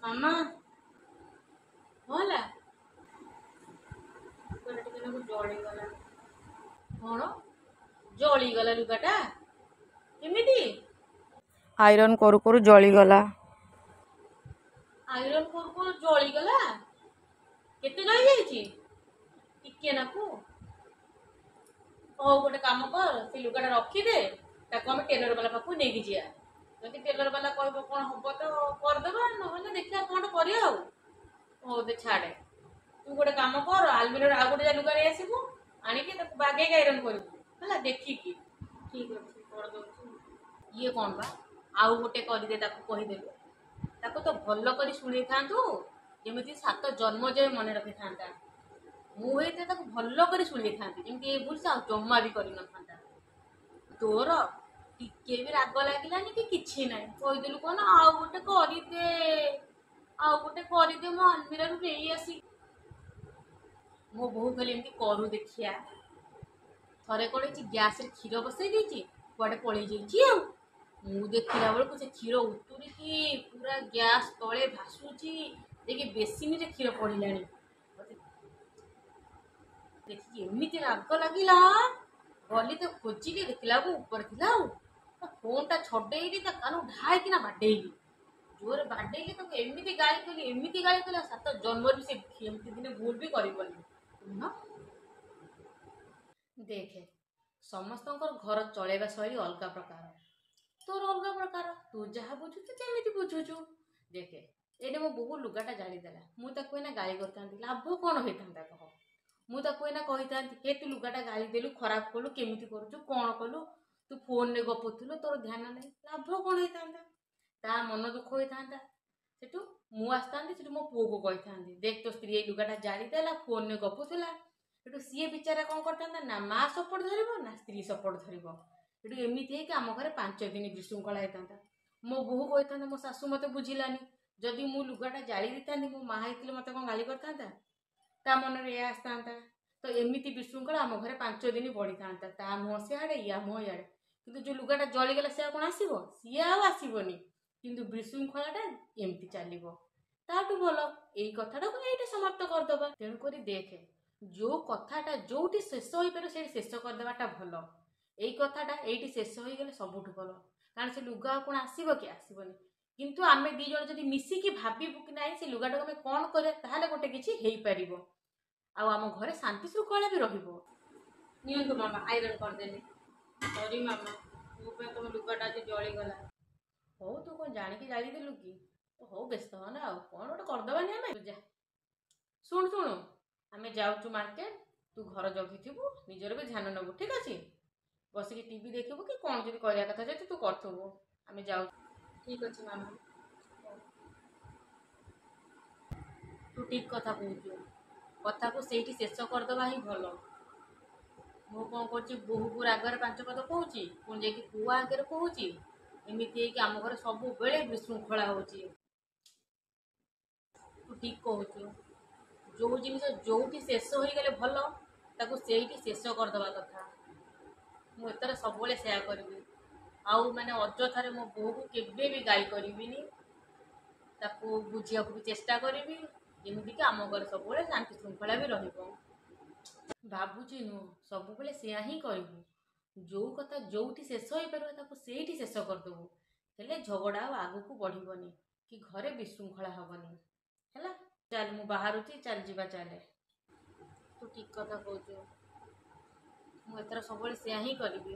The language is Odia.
ମାମା ହେଲା ଲୁଗାଟା ଟିକେ ନାକୁ ଜଳିଗଲା। କଣ ଜଳିଗଲା ଲୁଗାଟା? କେମିତି? आयरन करू करू जलीगला। ଆଇରନ୍ କରୁ କରୁ ଜଳିଗଲା? କେତେ ଜଳି ଯାଇଛି? ଟିକେ ନାକୁ। ହଉ ଗୋଟେ କାମ କର, ସେ ଲୁଗାଟା ରଖିଦେ, ତାକୁ ଆମେ ଟେଲର ବାଲା ପାଖକୁ ନେଇକି ଯିବା। ଯଦି ଟେଲର ବାଲା କହିବ କଣ ହବ ତ କରିଦେବା, ନହେଲେ ଦେଖିବା କଣ କରିବା ଆଉ। ହଉ ଦେ ଛାଡେ। ତୁ ଗୋଟେ କାମ କର, ଆଲମିରାରୁ ଆଉ ଗୋଟେ ଲୁଗା ନେଇ ଆସିବୁ, ଆଣିକି ତାକୁ ବାଗେଇକି ଆଇରନ୍ କରିବୁ ହେଲା, ଦେଖିକି। ଠିକ ଅଛି କରିଦଉଛି। ଇଏ କଣ ବା ଆଉ ଗୋଟେ କରିଦେ ତାକୁ କହିଦେଲୁ। ତାକୁ ତ ଭଲ କରି ଶୁଣେଇଥାନ୍ତୁ, ଯେମିତି 7 ଜନ୍ମ ଯାଏ ମନେ ରଖିଥାନ୍ତା। ମୁଁ ହେଇଥିଲେ ତାକୁ ଭଲ କରି ଶୁଣେଇଥାନ୍ତି, ଯେମିତି ଏ ଭୁଲ ସେ ଆଉ ଜମା ବି କରିନଥାନ୍ତା। ତୋର ଟିକେ ବି ରାଗ ଲାଗିଲାନି କି କିଛି ନାହିଁ, କହିଦେଲୁ କଣ ଆଉ ଗୋଟେ କରିଦେ, ଆଉ ଗୋଟେ କରିଦେ ମୋ ଆଲମିରାରୁ ନେଇ ଆସି। ମୋ ବୋହୁ ଖାଲି ଏମିତି କରୁ ଦେଖିଆ। ଥରେ କଣ ହେଇଛି, ଗ୍ୟାସରେ କ୍ଷୀର ବସେଇ ଦେଇଛି, କୁଆଡେ ପଳେଇ ଯାଇଛି ଆଉ। ମୁଁ ଦେଖିଲା ବେଳକୁ ସେ କ୍ଷୀର ଉତୁରିକି ପୁରା ଗ୍ୟାସ ତଳେ ଭାସୁଛି, ଯାଇକି ବେସିନରେ କ୍ଷୀର ପଡ଼ିଲାଣି। ଦେଖିକି ଏମିତି ରାଗ ଲାଗିଲା, ଗଲି ତ ଖୋଜିଲି, ଦେଖିଲା ବେଳକୁ ଉପରେ ଥିଲା ଆଉ। ଫୋନଟା ଛଡେଇଲି, ତା କାନକୁ ଢାଇକିନା ବାଡେଇଲି, ଜୋରେ ବାଡେଇଲି, ତାକୁ ଏମିତି ଗାଳି କଲି, ଏମିତି ଗାଳି କଲି, 7 ଜନ୍ମରୁ ସେ ଏମିତି ଦିନେ ଭୁଲ ବି କରିବନି। ଦେଖେ, ସମସ୍ତଙ୍କର ଘର ଚଳେଇବା ଶୈଳୀ ଅଲଗା ପ୍ରକାର, ତୋର ଅଲଗା ପ୍ରକାର, ତୁ ଯାହା ବୁଝୁଛୁ ଯେମିତି ବୁଝୁଛୁ। ଦେଖେ, ଏଇନେ ମୋ ବୋହୁ ଲୁଗାଟା ଜାଳିଦେଲା, ମୁଁ ତାକୁ ଏଇନା ଗାଳି କରିଥାନ୍ତି, ଲାଭ କଣ ହେଇଥାନ୍ତା କହ? ମୁଁ ତାକୁ ଏଇନା କହିଥାନ୍ତି, ହେ ତୁ ଲୁଗାଟା ଗାଳି ଦେଲୁ, ଖରାପ କଲୁ, କେମିତି କରୁଛୁ, କଣ କଲୁ, ତୁ ଫୋନରେ ଗପୁଥିଲୁ, ତୋର ଧ୍ୟାନ ନାହିଁ, ଲାଭ କଣ ହେଇଥାନ୍ତା? ତା ମନ ଦୁଃଖ ହେଇଥାନ୍ତା। ସେଠୁ ମୁଁ ଆସିଥାନ୍ତି, ସେଠୁ ମୋ ପୁଅକୁ କହିଥାନ୍ତି, ଦେଖ ତୋ ସ୍ତ୍ରୀ ଏଇ ଲୁଗାଟା ଜାଳିଦେଲା, ଫୋନରେ ଗପୁଥିଲା। ସେଠୁ ସିଏ ବିଚାରା କଣ କରିଥାନ୍ତା, ନା ମା ସପୋର୍ଟ ଧରିବ ନା ସ୍ତ୍ରୀ ସପୋର୍ଟ ଧରିବ। ସେଠୁ ଏମିତି ହେଇକି ଆମ ଘରେ 5 ଦିନ ବିଶୃଙ୍ଖଳା ହେଇଥାନ୍ତା। ମୋ ବୋହୁ କହିଥାନ୍ତା, ମୋ ଶାଶୁ ମତେ ବୁଝିଲାନି, ଯଦି ମୁଁ ଲୁଗାଟା ଜାଳି ଦେଇଥାନ୍ତି, ମୋ ମା ହେଇଥିଲେ ମତେ କଣ ଗାଳି କରିଥାନ୍ତା? ତା ମନରେ ଏଇଆ ଆସିଥାନ୍ତା। ତ ଏମିତି ବିଶୃଙ୍ଖଳା ଆମ ଘରେ 5 ଦିନ ବଢିଥାନ୍ତା, ତା ମୁହଁ ସିଆଡେ, ୟା ମୁହଁ ଇଆଡେ। କିନ୍ତୁ ଯୋଉ ଲୁଗାଟା ଜଳିଗଲା ସେ ଆଉ କଣ ଆସିବ? ସିଏ ଆଉ ଆସିବନି, କିନ୍ତୁ ବିଶୃଙ୍ଖଳାଟା ଏମିତି ଚାଲିବ। ତାଠୁ ଭଲ ଏଇ କଥାଟାକୁ ଏଇଠି ସମାପ୍ତ କରିଦବା। ତେଣୁକରି ଦେଖେ, ଯୋଉ କଥାଟା ଯୋଉଠି ଶେଷ ହେଇପାରିବ ସେଇଠି ଶେଷ କରିଦେବାଟା ଭଲ। ଏଇ କଥାଟା ଏଇଠି ଶେଷ ହେଇଗଲେ ସବୁଠୁ ଭଲ, କାରଣ ସେ ଲୁଗା ଆଉ କଣ ଆସିବ କି? ଆସିବନି। କିନ୍ତୁ ଆମେ 2 ଜଣ ଯଦି ମିଶିକି ଭାବିବୁ କି ନାହିଁ ସେ ଲୁଗାଟାକୁ ଆମେ କଣ କରିବା, ତାହେଲେ ଗୋଟେ କିଛି ହେଇପାରିବ, ଆଉ ଆମ ଘରେ ଶାନ୍ତି ଶୃଙ୍ଖଳା ବି ରହିବ। ନିଅନ୍ତୁ ମାମା, ଆଇରନ୍ କରିଦେଲି। ସରି ମାମା, ମୋ ପାଇଁ ତମ ଲୁଗାଟା ଆଜି ଜଳିଗଲା। ହଉ ତୁ କଣ ଜାଣିକି ଜାଳିଦେଲୁ କି? ହଉ ବ୍ୟସ୍ତ ହନା, ଆଉ କଣ ଗୋଟେ କରିଦବାନି ଆମେ। ଯା, ଶୁଣୁ, ଆମେ ଯାଉଛୁ ମାର୍କେଟ, ତୁ ଘର ଜଗିଥିବୁ, ନିଜର ବି ଧ୍ୟାନ ନେବୁ, ଠିକ ଅଛି? ବସିକି ଟିଭି ଦେଖିବୁ କି କଣ ଯଦି କରିବା କଥା ଯଦି ତୁ କରୁଥିବୁ। ଆମେ ଯାଉଛୁ। ଠିକ ଅଛି ମାମା। ତୁ ଠିକ କଥା କହୁଛୁ, କଥାକୁ ସେଇଠି ଶେଷ କରିଦେବା ହିଁ ଭଲ। ମୁଁ କଣ କରୁଛି, ବୋହୂକୁ ରାଗରେ 5 ପଦ କହୁଛି, ପୁଣି ଯାଇକି ପୁଅ ଆଗରେ କହୁଛି, ଏମିତି ହେଇକି ଆମ ଘରେ ସବୁବେଳେ ବିଶୃଙ୍ଖଳା ହଉଛି। ତୁ ଠିକ କହୁଛୁ, ଯୋଉ ଜିନିଷ ଯୋଉଠି ଶେଷ ହେଇଗଲେ ଭଲ, ତାକୁ ସେଇଠି ଶେଷ କରିଦେବା କଥା। ମୁଁ ଏଥର ସବୁବେଳେ ସେୟା କରିବି, ଆଉ ମାନେ ଅଯଥାରେ ମୋ ବୋହୂକୁ କେବେ ବି ଗାଳି କରିବିନି, ତାକୁ ବୁଝିବାକୁ ବି ଚେଷ୍ଟା କରିବି, ଯେମିତିକି ଆମ ଘରେ ସବୁବେଳେ ଶାନ୍ତି ଶୃଙ୍ଖଳା ବି ରହିବ। ଭାବୁଛି ନୁହଁ, ସବୁବେଳେ ସେୟା ହିଁ କରିବୁ। ଯୋଉ କଥା ଯୋଉଠି ଶେଷ ହେଇପାରିବ ତାକୁ ସେଇଠି ଶେଷ କରିଦେବୁ, ହେଲେ ଝଗଡ଼ା ଆଉ ଆଗକୁ ବଢ଼ିବନି କି ଘରେ ବିଶୃଙ୍ଖଳା ହବନି, ହେଲା? ଚାଲ, ମୁଁ ବାହାରୁଛି, ଚାଲ ଯିବା, ଚାଲେ। ତୁ ଠିକ କଥା କହୁଛୁ, ମୁଁ ଏଥର ସବୁବେଳେ ସେୟା ହିଁ କରିବି।